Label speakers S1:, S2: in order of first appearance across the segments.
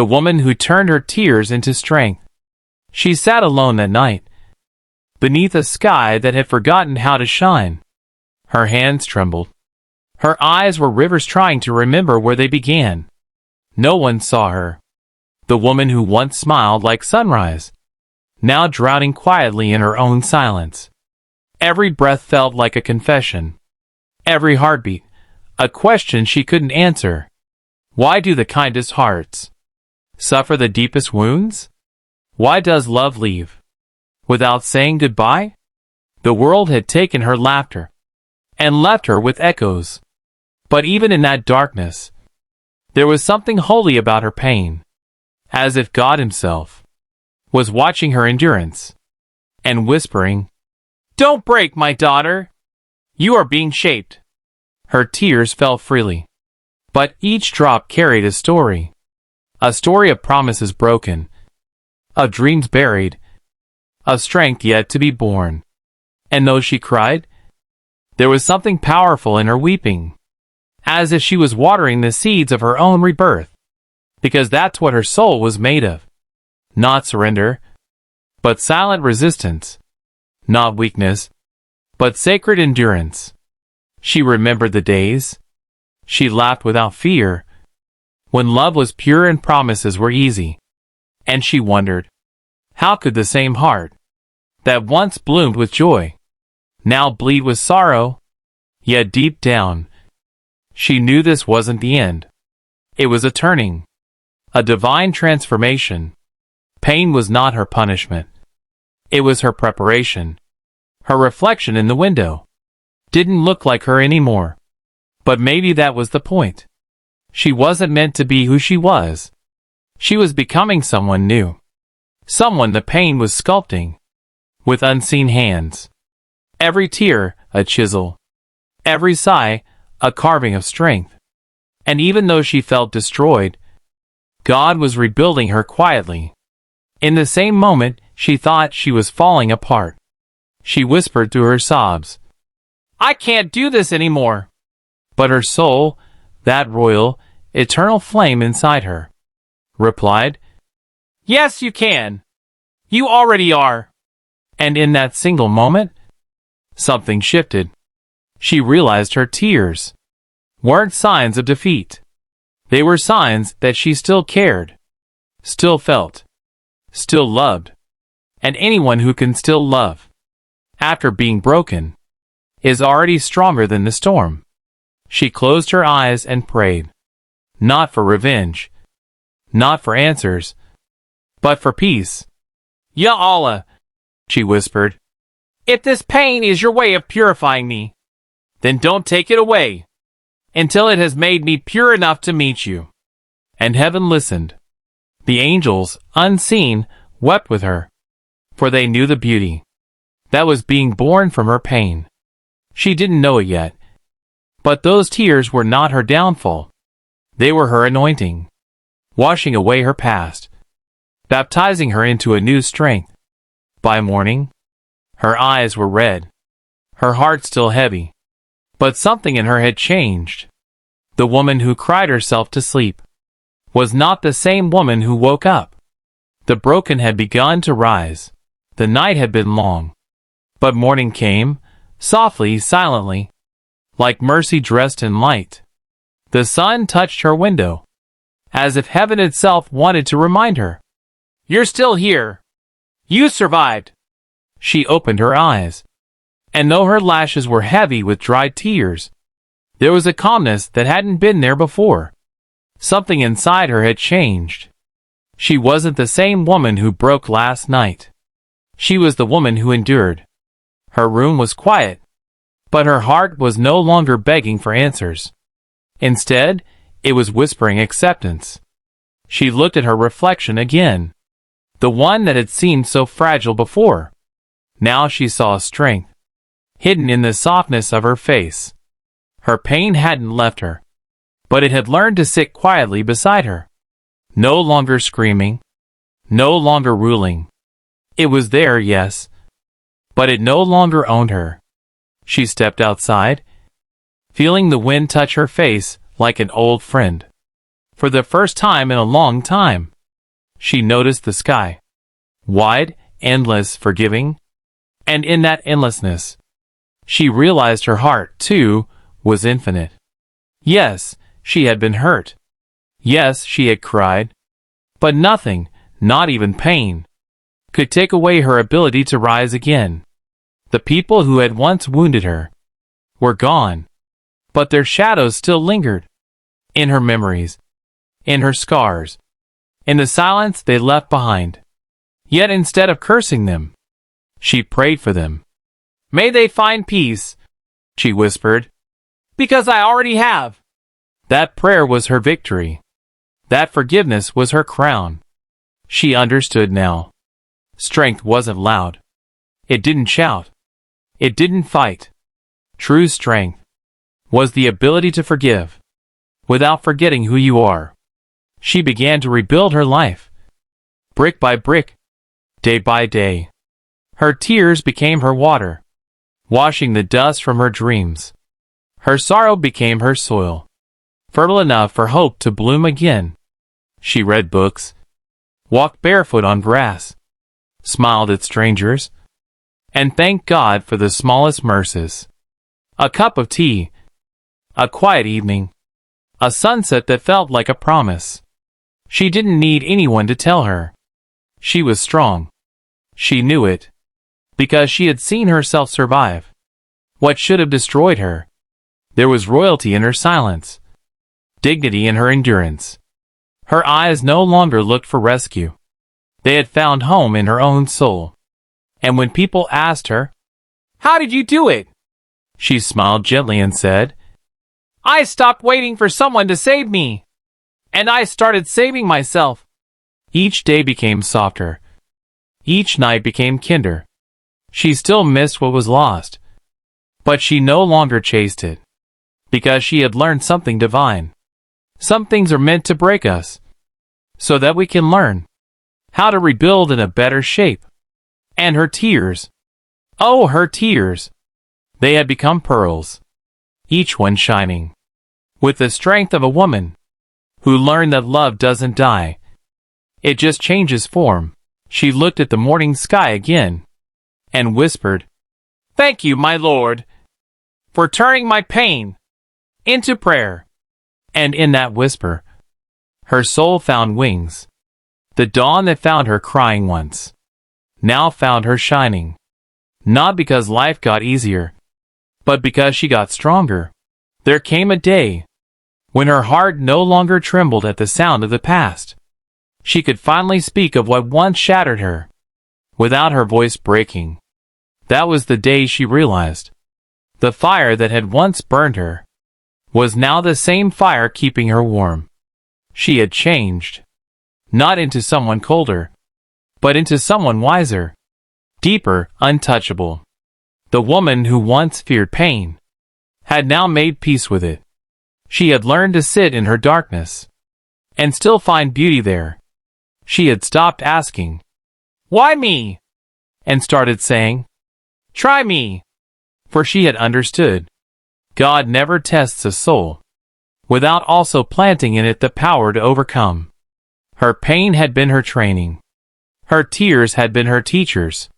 S1: the woman who turned her tears into strength. She sat alone that night, beneath a sky that had forgotten how to shine. Her hands trembled. Her eyes were rivers trying to remember where they began. No one saw her. The woman who once smiled like sunrise, now drowning quietly in her own silence. Every breath felt like a confession. Every heartbeat, a question she couldn't answer. Why do the kindest hearts suffer the deepest wounds? Why does love leave without saying goodbye? The world had taken her laughter and left her with echoes. But even in that darkness, there was something holy about her pain, as if God himself was watching her endurance and whispering, "Don't break, my daughter. You are being shaped." Her tears fell freely, but each drop carried a story of promises broken, of dreams buried, of strength yet to be born. And though she cried, there was something powerful in her weeping, as if she was watering the seeds of her own rebirth, because that's what her soul was made of. Not surrender, but silent resistance. Not weakness, but sacred endurance. She remembered the days she laughed without fear, when love was pure and promises were easy. And she wondered, how could the same heart that once bloomed with joy now bleed with sorrow? Yet deep down, she knew this wasn't the end. It was a turning, a divine transformation. Pain was not her punishment. It was her preparation. Her reflection in the window didn't look like her anymore. But maybe that was the point. She wasn't meant to be who she was. She was becoming someone new. Someone the pain was sculpting with unseen hands. Every tear, a chisel. Every sigh, a carving of strength. And even though she felt destroyed, God was rebuilding her quietly. In the same moment, she thought she was falling apart. She whispered through her sobs, "I can't do this anymore." But her soul, that royal, eternal flame inside her, replied, "Yes, you can. You already are." And in that single moment, something shifted. She realized her tears weren't signs of defeat. They were signs that she still cared, still felt, still loved. And anyone who can still love after being broken is already stronger than the storm. She closed her eyes and prayed, not for revenge, not for answers, but for peace. "Ya Allah," she whispered, "if this pain is your way of purifying me, then don't take it away until it has made me pure enough to meet you." And heaven listened. The angels, unseen, wept with her, for they knew the beauty that was being born from her pain. She didn't know it yet, but those tears were not her downfall. They were her anointing, washing away her past, baptizing her into a new strength. By morning, her eyes were red, her heart still heavy, but something in her had changed. The woman who cried herself to sleep was not the same woman who woke up. The broken had begun to rise. The night had been long, but morning came, softly, silently, like mercy dressed in light. The sun touched her window, as if heaven itself wanted to remind her, "You're still here. You survived." She opened her eyes, and though her lashes were heavy with dried tears, there was a calmness that hadn't been there before. Something inside her had changed. She wasn't the same woman who broke last night. She was the woman who endured. Her room was quiet, but her heart was no longer begging for answers. Instead, it was whispering acceptance. She looked at her reflection again, the one that had seemed so fragile before. Now she saw strength, hidden in the softness of her face. Her pain hadn't left her, but it had learned to sit quietly beside her. No longer screaming, no longer ruling. It was there, yes, but it no longer owned her. She stepped outside, feeling the wind touch her face like an old friend. For the first time in a long time, she noticed the sky. Wide, endless, forgiving. And in that endlessness, she realized her heart, too, was infinite. Yes, she had been hurt. Yes, she had cried. But nothing, not even pain, could take away her ability to rise again. The people who had once wounded her were gone, but their shadows still lingered. In her memories, in her scars, in the silence they left behind. Yet instead of cursing them, she prayed for them. "May they find peace," she whispered, "because I already have." That prayer was her victory. That forgiveness was her crown. She understood now. Strength wasn't loud. It didn't shout. It didn't fight. True strength was the ability to forgive without forgetting who you are. She began to rebuild her life, brick by brick, day by day. Her tears became her water, washing the dust from her dreams. Her sorrow became her soil, fertile enough for hope to bloom again. She read books, walked barefoot on grass, smiled at strangers, and thanked God for the smallest mercies. A cup of tea, a quiet evening, a sunset that felt like a promise. She didn't need anyone to tell her. She was strong. She knew it, because she had seen herself survive what should have destroyed her. There was royalty in her silence, dignity in her endurance. Her eyes no longer looked for rescue. They had found home in her own soul. And when people asked her, "How did you do it?" she smiled gently and said, "I stopped waiting for someone to save me, and I started saving myself." Each day became softer. Each night became kinder. She still missed what was lost, but she no longer chased it, because she had learned something divine. Some things are meant to break us, so that we can learn how to rebuild in a better shape. And her tears, oh, her tears, they had become pearls, each one shining with the strength of a woman who learned that love doesn't die. It just changes form. She looked at the morning sky again and whispered, "Thank you, my Lord, for turning my pain into prayer." And in that whisper, her soul found wings. The dawn that found her crying once now found her shining, not because life got easier, but because she got stronger. There came a day when her heart no longer trembled at the sound of the past. She could finally speak of what once shattered her, without her voice breaking. That was the day she realized the fire that had once burned her was now the same fire keeping her warm. She had changed, not into someone colder, but into someone wiser, deeper, untouchable. The woman who once feared pain had now made peace with it. She had learned to sit in her darkness and still find beauty there. She had stopped asking, "Why me?" and started saying, "Try me." For she had understood God never tests a soul without also planting in it the power to overcome. Her pain had been her training. Her tears had been her teachers.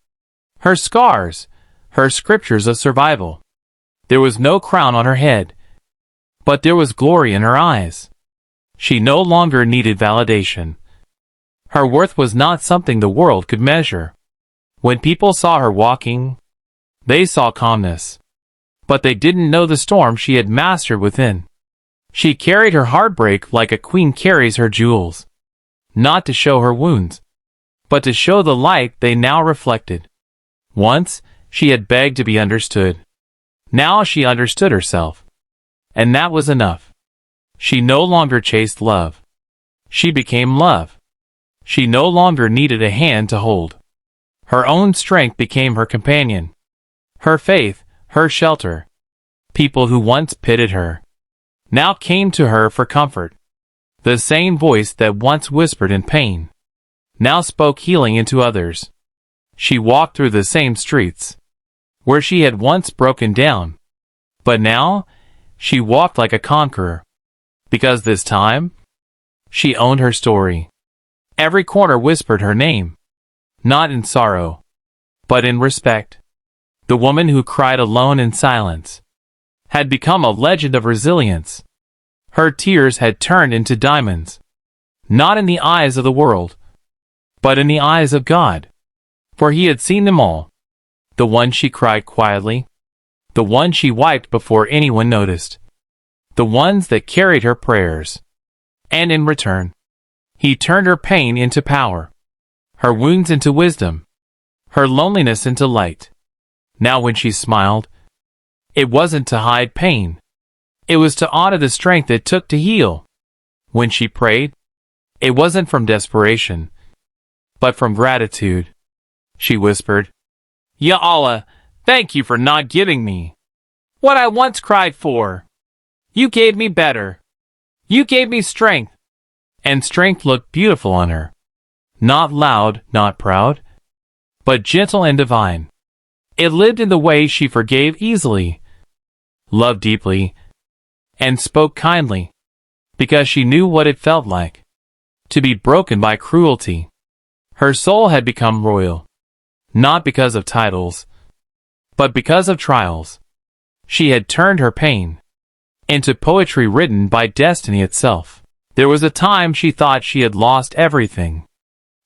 S1: Her scars, her scriptures of survival. There was no crown on her head, but there was glory in her eyes. She no longer needed validation. Her worth was not something the world could measure. When people saw her walking, they saw calmness, but they didn't know the storm she had mastered within. She carried her heartbreak like a queen carries her jewels, not to show her wounds, but to show the light they now reflected. Once, she had begged to be understood. Now she understood herself, and that was enough. She no longer chased love. She became love. She no longer needed a hand to hold. Her own strength became her companion, her faith, her shelter. People who once pitied her now came to her for comfort. The same voice that once whispered in pain now spoke healing into others. She walked through the same streets where she had once broken down, but now she walked like a conqueror, because this time She owned her story. Every corner whispered her name, not in sorrow, but in respect. The woman who cried alone in silence had become a legend of resilience. Her tears had turned into diamonds, not in the eyes of the world, but in the eyes of God. For he had seen them all. The one she cried quietly, the one she wiped before anyone noticed, the ones that carried her prayers. And in return, he turned her pain into power, her wounds into wisdom, her loneliness into light. Now when she smiled, it wasn't to hide pain. It was to honor the strength it took to heal. When she prayed, it wasn't from desperation, but from gratitude. She whispered, "Ya Allah, thank you for not giving me what I once cried for. You gave me better. You gave me strength." And strength looked beautiful on her. Not loud, not proud, but gentle and divine. It lived in the way she forgave easily, loved deeply, and spoke kindly, because she knew what it felt like to be broken by cruelty. Her soul had become royal, not because of titles, but because of trials. She had turned her pain into poetry written by destiny itself. There was a time she thought she had lost everything.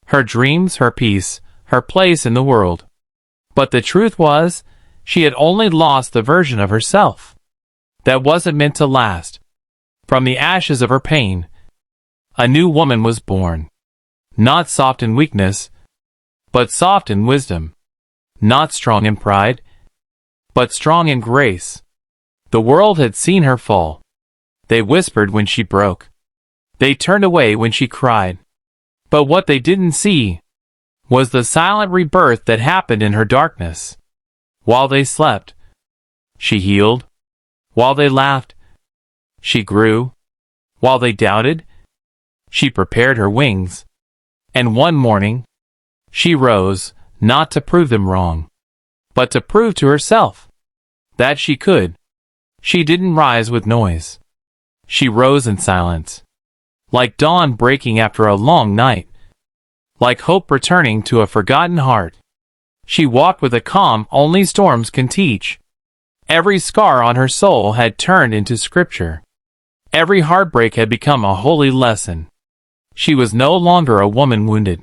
S1: Her dreams, her peace, her place in the world. But the truth was, she had only lost the version of herself that wasn't meant to last. From the ashes of her pain, a new woman was born. Not soft in weakness, but soft in wisdom. Not strong in pride, but strong in grace. The world had seen her fall. They whispered when she broke. They turned away when she cried. But what they didn't see was the silent rebirth that happened in her darkness. While they slept, she healed. While they laughed, she grew. While they doubted, she prepared her wings. And one morning, she rose, not to prove them wrong, but to prove to herself that she could. She didn't rise with noise. She rose in silence, like dawn breaking after a long night, like hope returning to a forgotten heart. She walked with a calm only storms can teach. Every scar on her soul had turned into scripture. Every heartbreak had become a holy lesson. She was no longer a woman wounded.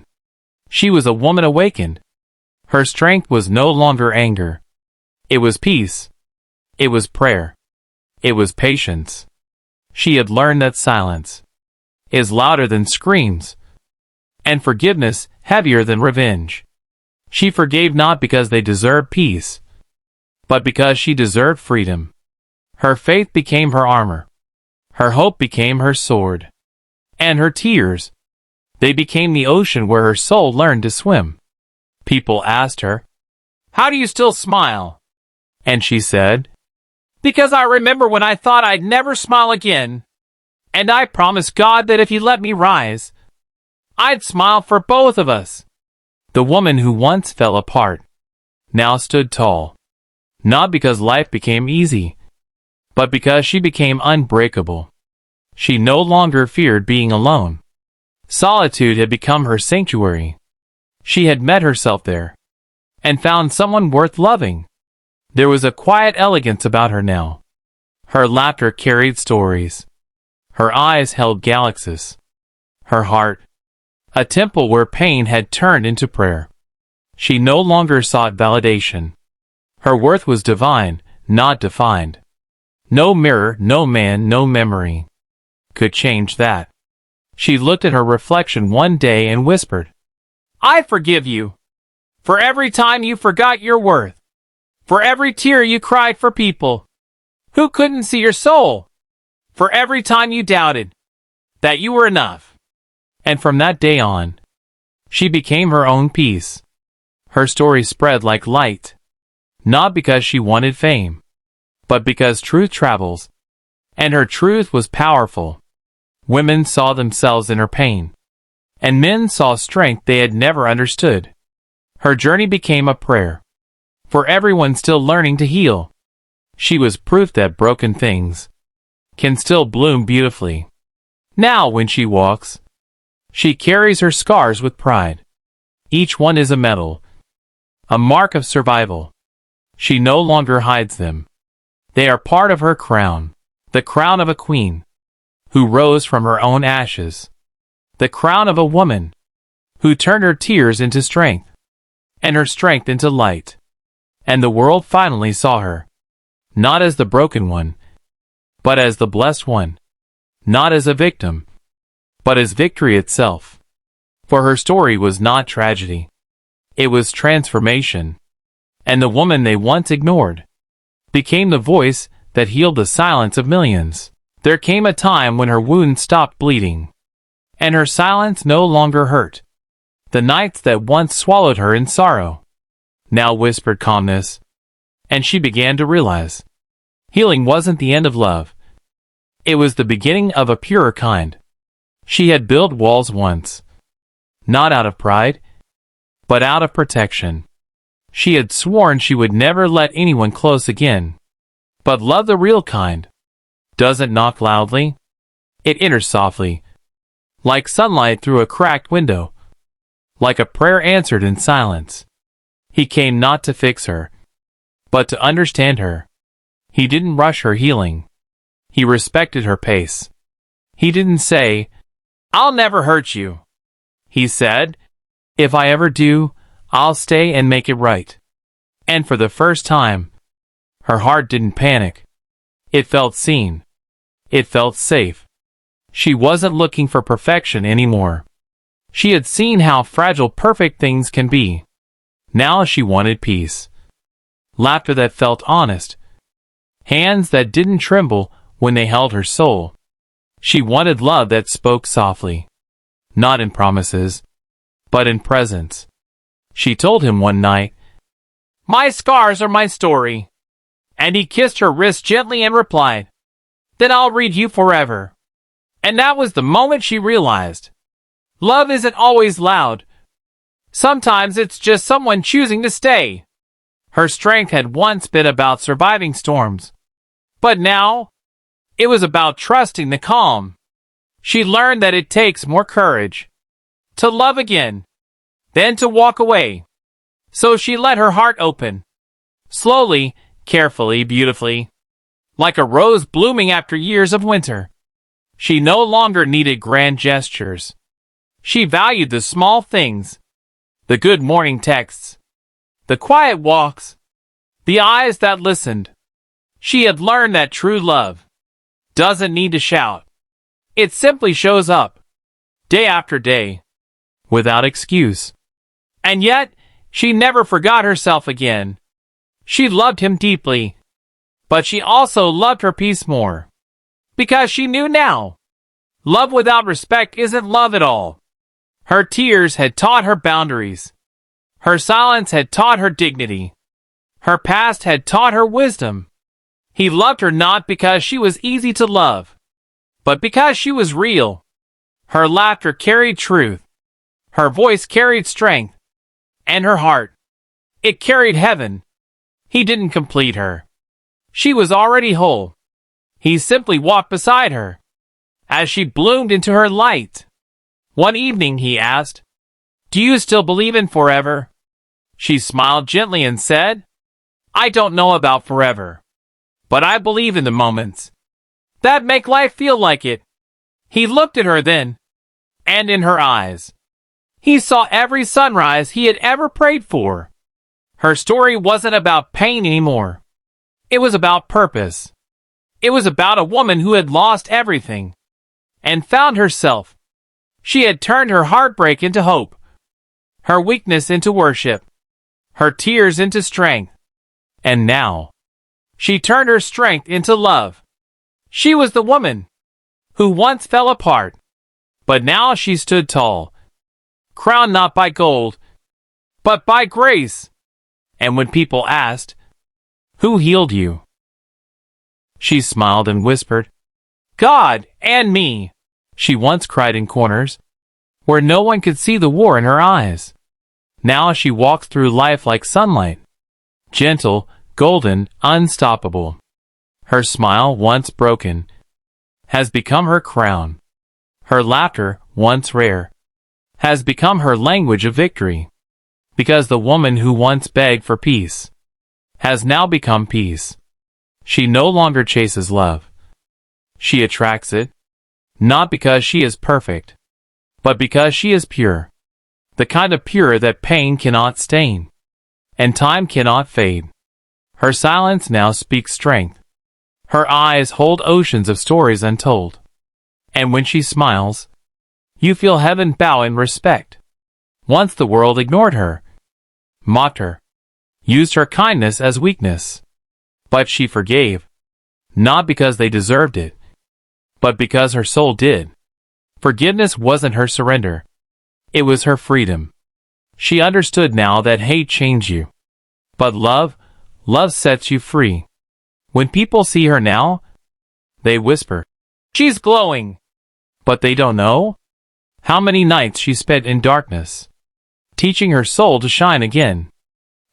S1: She was a woman awakened. Her strength was no longer anger. It was peace. It was prayer. It was patience. She had learned that silence is louder than screams, and forgiveness heavier than revenge. She forgave not because they deserved peace, but because she deserved freedom. Her faith became her armor. Her hope became her sword. And her tears, they became the ocean where her soul learned to swim. People asked her, "How do you still smile?" And she said, "Because I remember when I thought I'd never smile again. And I promised God that if He let me rise, I'd smile for both of us." The woman who once fell apart now stood tall, not because life became easy, but because she became unbreakable. She no longer feared being alone. Solitude had become her sanctuary. She had met herself there, and found someone worth loving. There was a quiet elegance about her now. Her laughter carried stories. Her eyes held galaxies. Her heart, a temple where pain had turned into prayer. She no longer sought validation. Her worth was divine, not defined. No mirror, no man, no memory could change that. She looked at her reflection one day and whispered, "I forgive you. For every time you forgot your worth. For every tear you cried for people who couldn't see your soul. For every time you doubted that you were enough." And from that day on, she became her own peace. Her story spread like light, not because she wanted fame, but because truth travels, and her truth was powerful. Women saw themselves in her pain, and men saw strength they had never understood. Her journey became a prayer for everyone still learning to heal. She was proof that broken things can still bloom beautifully. Now when she walks, she carries her scars with pride. Each one is a medal, a mark of survival. She no longer hides them. They are part of her crown, the crown of a queen who rose from her own ashes, the crown of a woman who turned her tears into strength, and her strength into light. And the world finally saw her, not as the broken one, but as the blessed one, not as a victim, but as victory itself. For her story was not tragedy. It was transformation. And the woman they once ignored became the voice that healed the silence of millions. There came a time when her wound stopped bleeding, and her silence no longer hurt. The nights that once swallowed her in sorrow now whispered calmness, and she began to realize healing wasn't the end of love. It was the beginning of a purer kind. She had built walls once, not out of pride, but out of protection. She had sworn she would never let anyone close again. But love, the real kind, doesn't knock loudly. It enters softly, like sunlight through a cracked window, like a prayer answered in silence. He came not to fix her, but to understand her. He didn't rush her healing. He respected her pace. He didn't say, "I'll never hurt you." He said, "If I ever do, I'll stay and make it right." And for the first time, her heart didn't panic. It felt seen. It felt safe. She wasn't looking for perfection anymore. She had seen how fragile perfect things can be. Now she wanted peace. Laughter that felt honest. Hands that didn't tremble when they held her soul. She wanted love that spoke softly, not in promises, but in presence. She told him one night, "My scars are my story." And he kissed her wrist gently and replied, "Then I'll read you forever." And that was the moment she realized love isn't always loud. Sometimes it's just someone choosing to stay. Her strength had once been about surviving storms, but now it was about trusting the calm. She learned that it takes more courage to love again than to walk away. So she let her heart open, slowly, carefully, beautifully, like a rose blooming after years of winter. She no longer needed grand gestures. She valued the small things, the good morning texts, the quiet walks, the eyes that listened. She had learned that true love doesn't need to shout. It simply shows up, day after day, without excuse. And yet, she never forgot herself again. She loved him deeply, but she also loved her peace more. Because she knew now, love without respect isn't love at all. Her tears had taught her boundaries. Her silence had taught her dignity. Her past had taught her wisdom. He loved her not because she was easy to love, but because she was real. Her laughter carried truth. Her voice carried strength. And her heart, it carried heaven. He didn't complete her. She was already whole. He simply walked beside her as she bloomed into her light. One evening he asked, "Do you still believe in forever?" She smiled gently and said, "I don't know about forever, but I believe in the moments that make life feel like it." He looked at her then, and in her eyes, he saw every sunrise he had ever prayed for. Her story wasn't about pain anymore. It was about purpose. It was about a woman who had lost everything and found herself. She had turned her heartbreak into hope, her weakness into worship, her tears into strength. And now, she turned her strength into love. She was the woman who once fell apart, but now she stood tall, crowned not by gold, but by grace. And when people asked, "Who healed you?" she smiled and whispered, "God and me." She once cried in corners where no one could see the war in her eyes. Now she walks through life like sunlight, gentle, golden, unstoppable. Her smile, once broken, has become her crown. Her laughter, once rare, has become her language of victory. Because the woman who once begged for peace has now become peace. She no longer chases love. She attracts it, not because she is perfect, but because she is pure. The kind of pure that pain cannot stain, and time cannot fade. Her silence now speaks strength. Her eyes hold oceans of stories untold. And when she smiles, you feel heaven bow in respect. Once the world ignored her, mocked her, used her kindness as weakness. But she forgave, not because they deserved it, but because her soul did. Forgiveness wasn't her surrender. It was her freedom. She understood now that hate changed you. But love sets you free. When people see her now, they whisper, "She's glowing." But they don't know how many nights she spent in darkness, teaching her soul to shine again.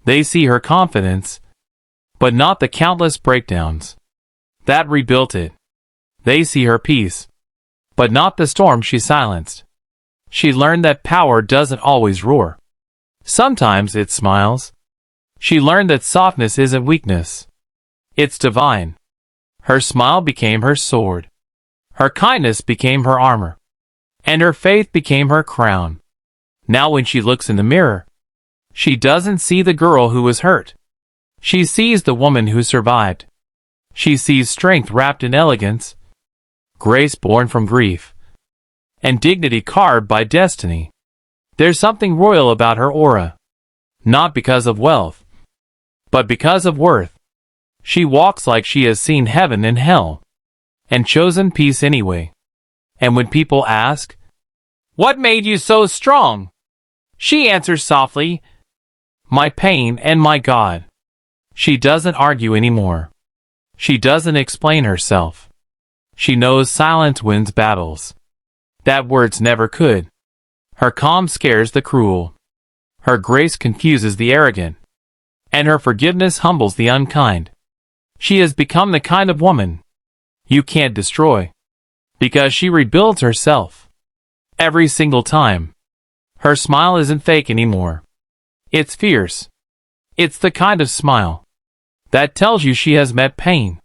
S1: They see her confidence, but not the countless breakdowns that rebuilt it. They see her peace, but not the storm she silenced. She learned that power doesn't always roar. Sometimes it smiles. She learned that softness isn't weakness. It's divine. Her smile became her sword. Her kindness became her armor. And her faith became her crown. Now when she looks in the mirror, she doesn't see the girl who was hurt. She sees the woman who survived. She sees strength wrapped in elegance, grace born from grief, and dignity carved by destiny. There's something royal about her aura, not because of wealth, but because of worth. She walks like she has seen heaven and hell, and chosen peace anyway. And when people ask, "What made you so strong?" she answers softly, "My pain and my God." She doesn't argue anymore. She doesn't explain herself. She knows silence wins battles that words never could. Her calm scares the cruel. Her grace confuses the arrogant. And her forgiveness humbles the unkind. She has become the kind of woman you can't destroy, because she rebuilds herself every single time. Her smile isn't fake anymore. It's fierce. It's the kind of smile that tells you she has met pain,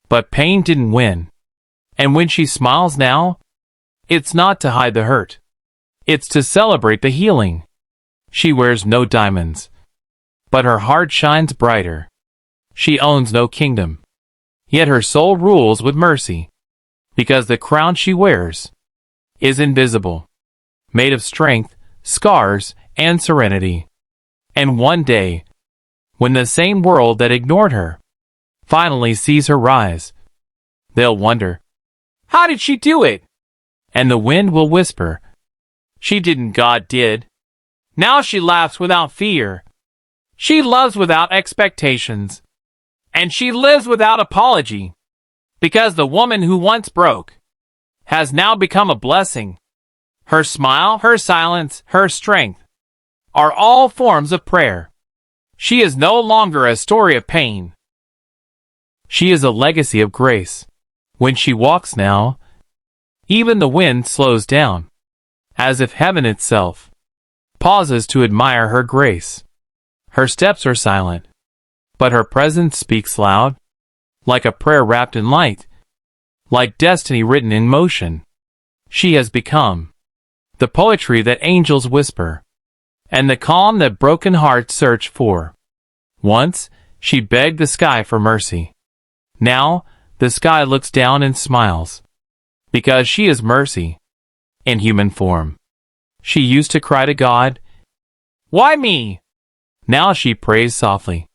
S1: but pain didn't win. And when she smiles now, it's not to hide the hurt. It's to celebrate the healing. She wears no diamonds, but her heart shines brighter. She owns no kingdom, yet her soul rules with mercy, because the crown she wears is invisible, made of strength, scars, and serenity. And one day, when the same world that ignored her finally sees her rise, they'll wonder, "How did she do it?" And the wind will whisper, "She didn't, God did." Now she laughs without fear. She loves without expectations. And she lives without apology. Because the woman who once broke has now become a blessing. Her smile, her silence, her strength are all forms of prayer. She is no longer a story of pain. She is a legacy of grace. When she walks now, even the wind slows down, as if heaven itself pauses to admire her grace. Her steps are silent, but her presence speaks loud, like a prayer wrapped in light, like destiny written in motion. She has become the poetry that angels whisper, and the calm that broken hearts search for. Once, she begged the sky for mercy. Now, the sky looks down and smiles, because she is mercy in human form. She used to cry to God, "Why me?" Now she prays softly,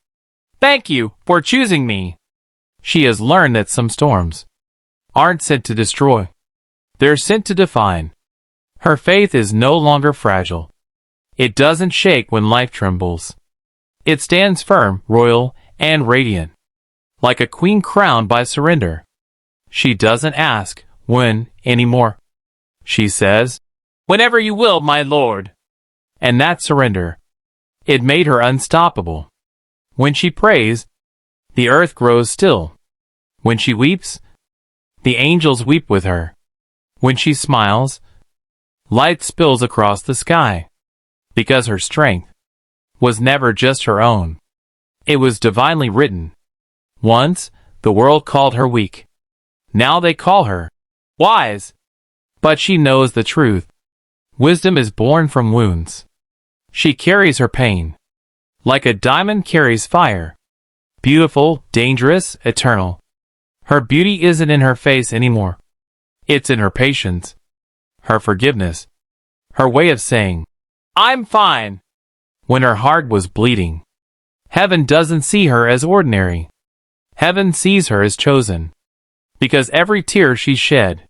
S1: "Thank you for choosing me." She has learned that some storms aren't sent to destroy. They're sent to define. Her faith is no longer fragile. It doesn't shake when life trembles. It stands firm, royal, and radiant, like a queen crowned by surrender. She doesn't ask, "When?" anymore. She says, "Whenever you will, my Lord." And that surrender, it made her unstoppable. When she prays, the earth grows still. When she weeps, the angels weep with her. When she smiles, light spills across the sky, because her strength was never just her own. It was divinely written. Once, the world called her weak. Now they call her wise. But she knows the truth. Wisdom is born from wounds. She carries her pain, like a diamond carries fire. Beautiful, dangerous, eternal. Her beauty isn't in her face anymore. It's in her patience, her forgiveness, her way of saying, "I'm fine," when her heart was bleeding. Heaven doesn't see her as ordinary. Heaven sees her as chosen, because every tear she shed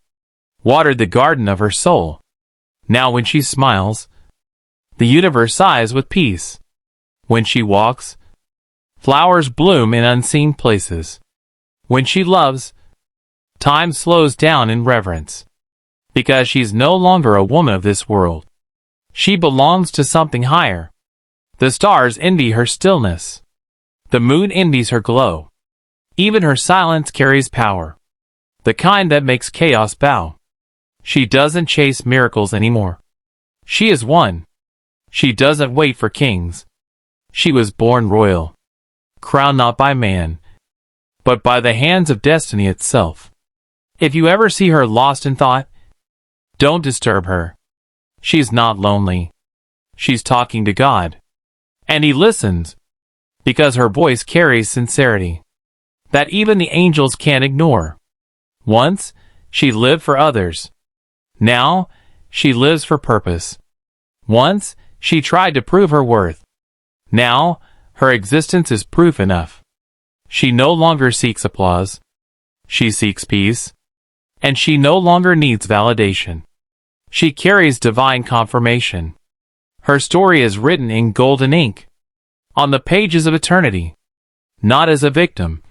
S1: watered the garden of her soul. Now when she smiles, the universe sighs with peace. When she walks, flowers bloom in unseen places. When she loves, time slows down in reverence, because she's no longer a woman of this world. She belongs to something higher. The stars envy her stillness. The moon envies her glow. Even her silence carries power, the kind that makes chaos bow. She doesn't chase miracles anymore. She is one. She doesn't wait for kings. She was born royal, crowned not by man, but by the hands of destiny itself. If you ever see her lost in thought, don't disturb her. She's not lonely. She's talking to God. And He listens, because her voice carries sincerity that even the angels can't ignore. Once, she lived for others. Now, she lives for purpose. Once, she tried to prove her worth. Now, her existence is proof enough. She no longer seeks applause. She seeks peace. And she no longer needs validation. She carries divine confirmation. Her story is written in golden ink, on the pages of eternity, not as a victim,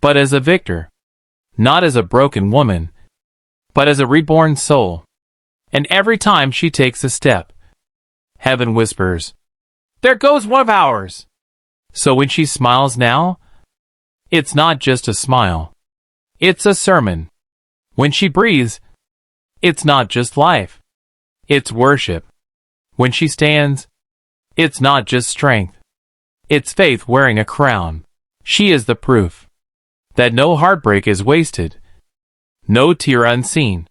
S1: but as a victor, not as a broken woman, but as a reborn soul. And every time she takes a step, heaven whispers, "There goes one of ours." So when she smiles now, it's not just a smile. It's a sermon. When she breathes, it's not just life. It's worship. When she stands, it's not just strength. It's faith wearing a crown. She is the proof that no heartbreak is wasted, no tear unseen,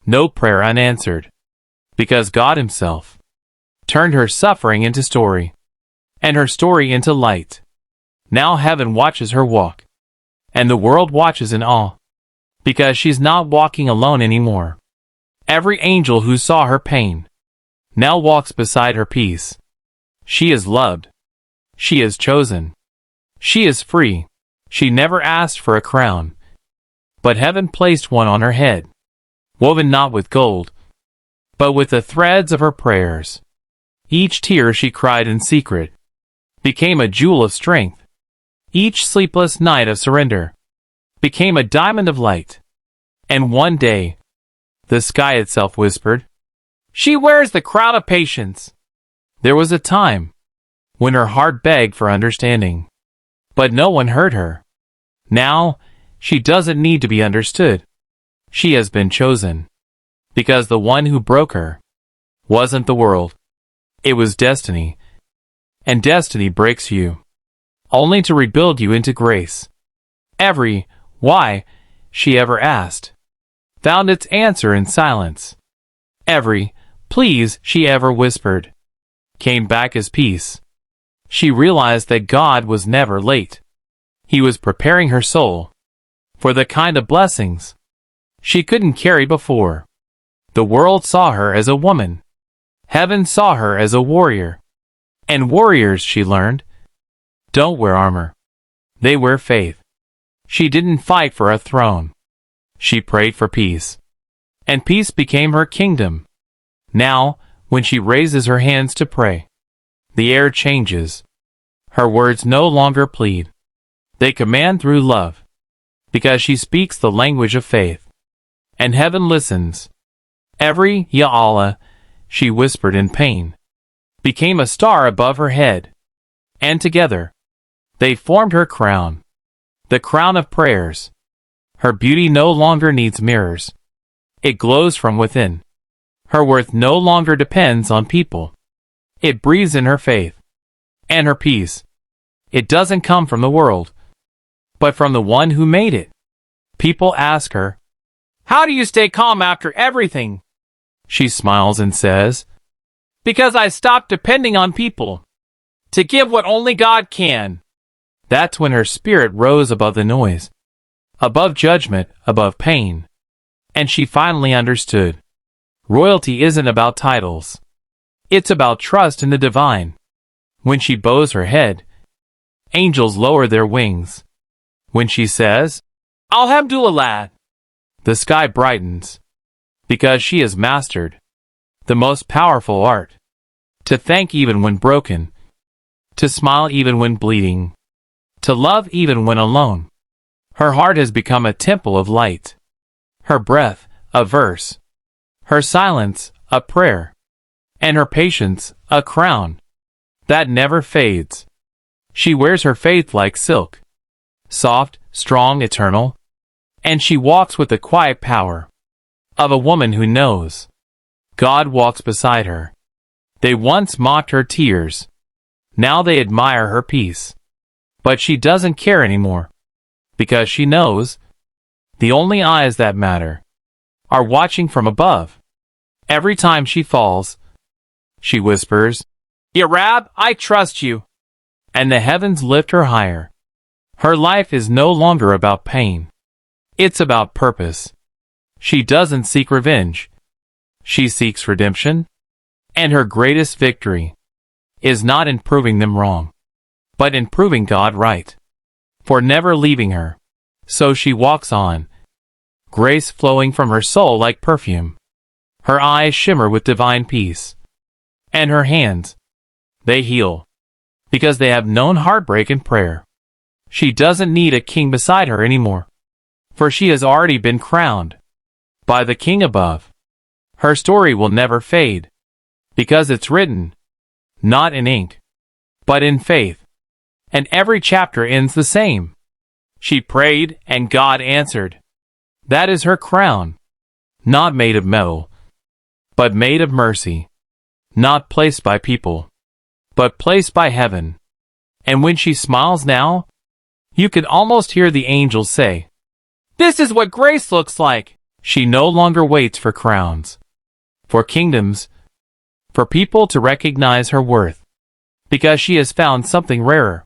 S1: no prayer unanswered, because God Himself turned her suffering into story, and her story into light. Now heaven watches her walk, and the world watches in awe, because she's not walking alone anymore. Every angel who saw her pain now walks beside her peace. She is loved. She is chosen. She is free. She never asked for a crown, but heaven placed one on her head, woven not with gold, but with the threads of her prayers. Each tear she cried in secret became a jewel of strength. Each sleepless night of surrender became a diamond of light. And one day, the sky itself whispered, "She wears the crown of patience." There was a time when her heart begged for understanding, but no one heard her. Now, she doesn't need to be understood. She has been chosen, because the one who broke her wasn't the world. It was destiny. And destiny breaks you, only to rebuild you into grace. Every why she ever asked found its answer in silence. Every please she ever whispered came back as peace. She realized that God was never late. He was preparing her soul for the kind of blessings she couldn't carry before. The world saw her as a woman. Heaven saw her as a warrior. And warriors, she learned, don't wear armor. They wear faith. She didn't fight for a throne. She prayed for peace. And peace became her kingdom. Now, when she raises her hands to pray, the air changes. Her words no longer plead. They command through love, because she speaks the language of faith. And heaven listens. Every Ya Allah, she whispered in pain, became a star above her head. And together, they formed her crown, the crown of prayers. Her beauty no longer needs mirrors. It glows from within. Her worth no longer depends on people. It breathes in her faith and her peace. It doesn't come from the world, but from the one who made it. People ask her, "How do you stay calm after everything?" She smiles and says, "Because I stopped depending on people to give what only God can." That's when her spirit rose above the noise, above judgment, above pain. And she finally understood. Royalty isn't about titles. It's about trust in the divine. When she bows her head, angels lower their wings. When she says, "Alhamdulillah," the sky brightens, because she has mastered the most powerful art. To thank even when broken, to smile even when bleeding, to love even when alone. Her heart has become a temple of light. Her breath, a verse. Her silence, a prayer. And her patience, a crown that never fades. She wears her faith like silk, soft, strong, eternal. And she walks with the quiet power of a woman who knows God walks beside her. They once mocked her tears. Now they admire her peace. But she doesn't care anymore, because she knows the only eyes that matter are watching from above. Every time she falls, she whispers, "Ya Rab, I trust you." And the heavens lift her higher. Her life is no longer about pain. It's about purpose. She doesn't seek revenge. She seeks redemption. And her greatest victory is not in proving them wrong, but in proving God right, for never leaving her. So she walks on, grace flowing from her soul like perfume. Her eyes shimmer with divine peace. And her hands, they heal, because they have known heartbreak and prayer. She doesn't need a king beside her anymore, for she has already been crowned by the King above. Her story will never fade, because it's written, not in ink, but in faith. And every chapter ends the same. She prayed, and God answered. That is her crown, not made of metal, but made of mercy, not placed by people, but placed by heaven. And when she smiles now, you can almost hear the angels say, "This is what grace looks like." She no longer waits for crowns, for kingdoms, for people to recognize her worth, because she has found something rarer,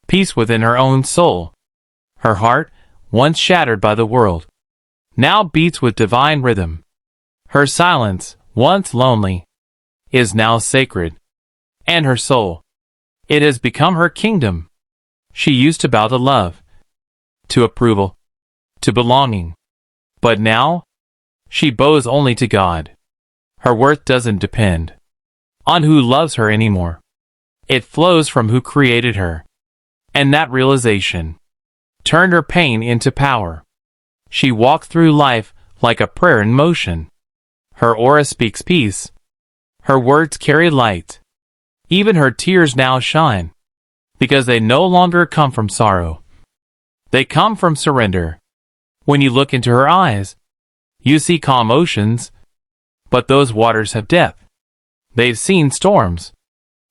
S1: peace within her own soul. Her heart, once shattered by the world, now beats with divine rhythm. Her silence, once lonely, is now sacred. And her soul, it has become her kingdom. She used to bow to love, to approval, to belonging. But now, she bows only to God. Her worth doesn't depend on who loves her anymore. It flows from who created her. And that realization turned her pain into power. She walked through life like a prayer in motion. Her aura speaks peace. Her words carry light. Even her tears now shine, because they no longer come from sorrow. They come from surrender. When you look into her eyes, you see calm oceans, but those waters have depth. They've seen storms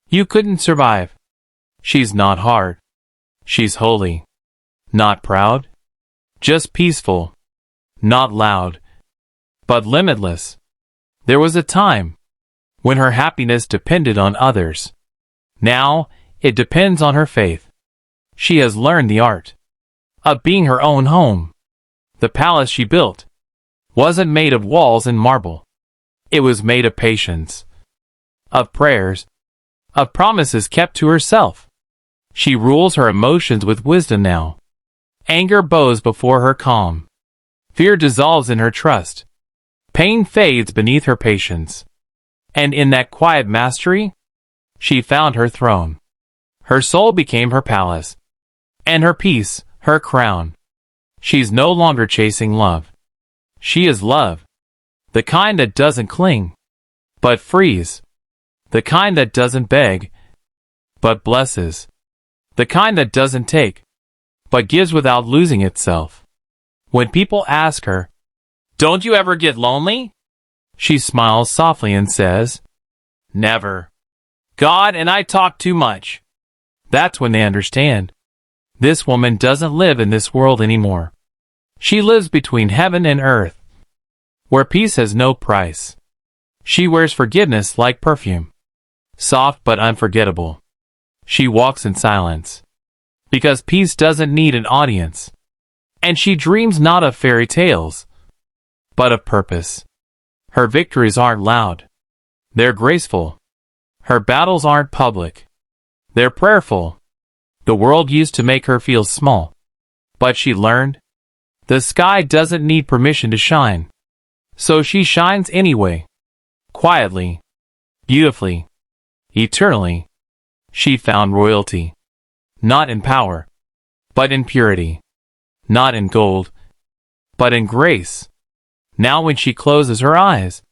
S1: you couldn't survive. She's not hard. She's holy. Not proud. Just peaceful. Not loud, but limitless. There was a time when her happiness depended on others. Now, it depends on her faith. She has learned the art of being her own home. The palace she built wasn't made of walls and marble. It was made of patience, of prayers, of promises kept to herself. She rules her emotions with wisdom now. Anger bows before her calm. Fear dissolves in her trust. Pain fades beneath her patience. And in that quiet mastery, she found her throne. Her soul became her palace, and her peace, her crown. She's no longer chasing love. She is love. The kind that doesn't cling, but frees. The kind that doesn't beg, but blesses. The kind that doesn't take, but gives without losing itself. When people ask her, Don't you ever get lonely? She smiles softly and says, Never. God and I talk too much. That's when they understand. This woman doesn't live in this world anymore. She lives between heaven and earth, where peace has no price. She wears forgiveness like perfume, soft but unforgettable. She walks in silence, because peace doesn't need an audience. And she dreams not of fairy tales, but of purpose. Her victories aren't loud. They're graceful. Her battles aren't public. They're prayerful. The world used to make her feel small, but she learned the sky doesn't need permission to shine. So she shines anyway, quietly, beautifully, eternally. She found royalty, not in power, but in purity, not in gold, but in grace. Now when she closes her eyes,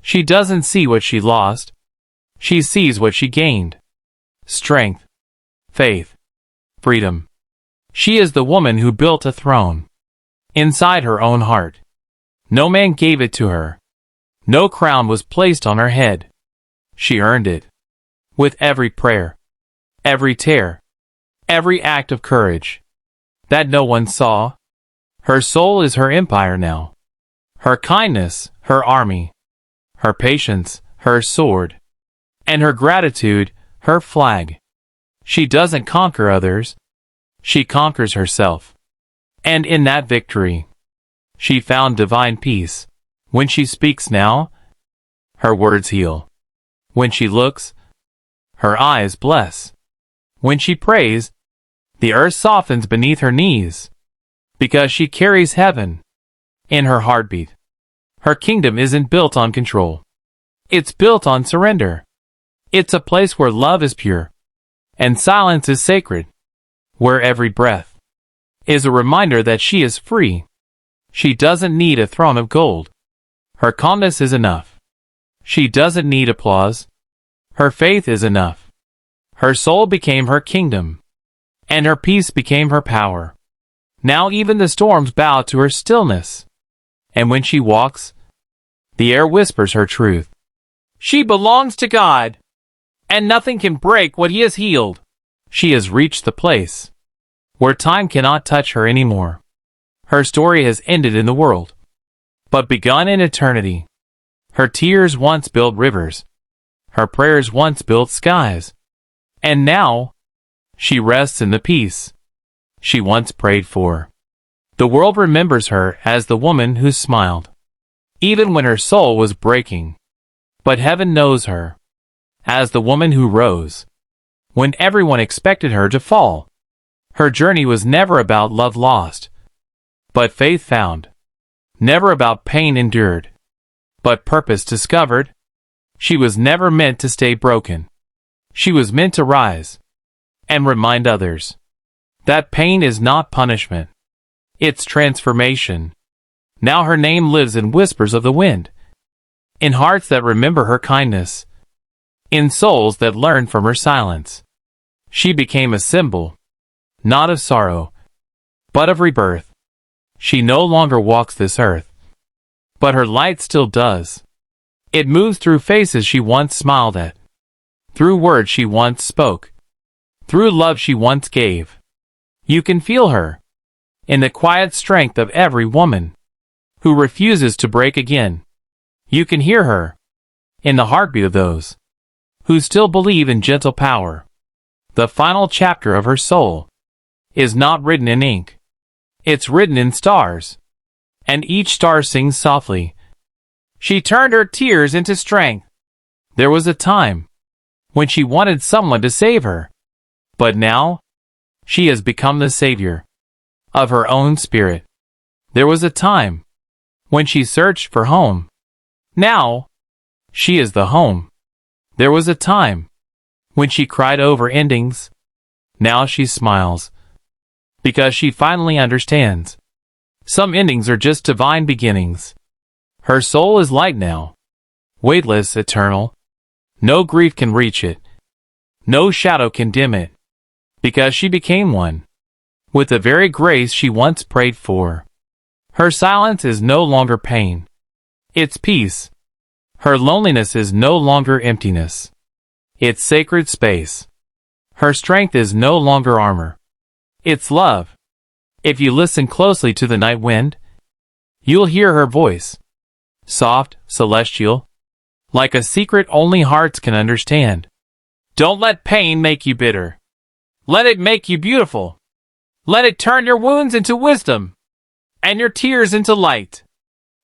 S1: she doesn't see what she lost. She sees what she gained. Strength, faith, freedom. She is the woman who built a throne inside her own heart. No man gave it to her. No crown was placed on her head. She earned it with every prayer, every tear, every act of courage that no one saw. Her soul is her empire now. Her kindness, her army. Her patience, her sword. And her gratitude, her flag. She doesn't conquer others. She conquers herself. And in that victory, she found divine peace. When she speaks now, her words heal. When she looks, her eyes bless. When she prays, the earth softens beneath her knees, because she carries heaven in her heartbeat. Her kingdom isn't built on control. It's built on surrender. It's a place where love is pure, and silence is sacred, where every breath is a reminder that she is free. She doesn't need a throne of gold. Her calmness is enough. She doesn't need applause. Her faith is enough. Her soul became her kingdom, and her peace became her power. Now even the storms bow to her stillness, and when she walks, the air whispers her truth. She belongs to God, and nothing can break what He has healed. She has reached the place where time cannot touch her anymore. Her story has ended in the world, but begun in eternity. Her tears once built rivers. Her prayers once built skies. And now, she rests in the peace she once prayed for. The world remembers her as the woman who smiled, even when her soul was breaking. But heaven knows her as the woman who rose when everyone expected her to fall. Her journey was never about love lost, but faith found. Never about pain endured, but purpose discovered. She was never meant to stay broken. She was meant to rise and remind others that pain is not punishment. It's transformation. Now her name lives in whispers of the wind, in hearts that remember her kindness, in souls that learn from her silence. She became a symbol, not of sorrow, but of rebirth. She no longer walks this earth, but her light still does. It moves through faces she once smiled at, through words she once spoke, through love she once gave. You can feel her in the quiet strength of every woman who refuses to break again. You can hear her in the heartbeat of those who still believe in gentle power. The final chapter of her soul is not written in ink. It's written in stars, and each star sings softly. She turned her tears into strength. There was a time when she wanted someone to save her, but now she has become the savior of her own spirit. There was a time when she searched for home. Now she is the home. There was a time when she cried over endings. Now she smiles, because she finally understands. Some endings are just divine beginnings. Her soul is light now, weightless, eternal. No grief can reach it. No shadow can dim it, because she became one with the very grace she once prayed for. Her silence is no longer pain. It's peace. Her loneliness is no longer emptiness. It's sacred space. Her strength is no longer armor. It's love. If you listen closely to the night wind, you'll hear her voice. Soft, celestial, like a secret only hearts can understand. Don't let pain make you bitter. Let it make you beautiful. Let it turn your wounds into wisdom, and your tears into light.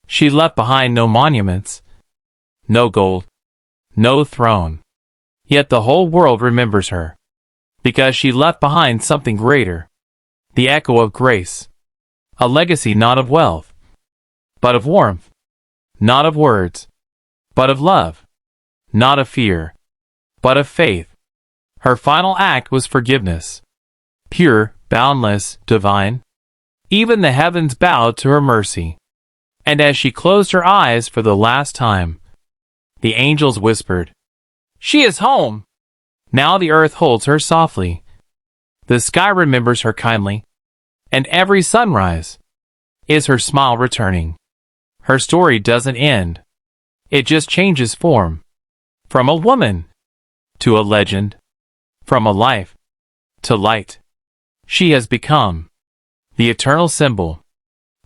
S1: She left behind no monuments, no gold, no throne. Yet the whole world remembers her, because she left behind something greater, the echo of grace, a legacy not of wealth, but of warmth, not of words, but of love, not of fear, but of faith. Her final act was forgiveness, pure, boundless, divine. Even the heavens bowed to her mercy. And as she closed her eyes for the last time, the angels whispered, "She is home!" Now the earth holds her softly. The sky remembers her kindly, and every sunrise is her smile returning. Her story doesn't end. It just changes form. From a woman to a legend. From a life to light. She has become the eternal symbol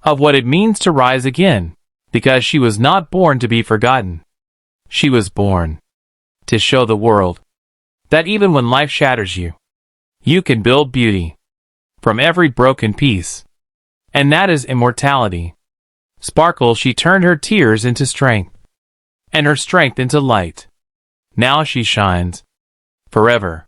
S1: of what it means to rise again, because she was not born to be forgotten. She was born to show the world that even when life shatters you, you can build beauty from every broken piece. And that is immortality. Sparkle, she turned her tears into strength, and her strength into light. Now she shines forever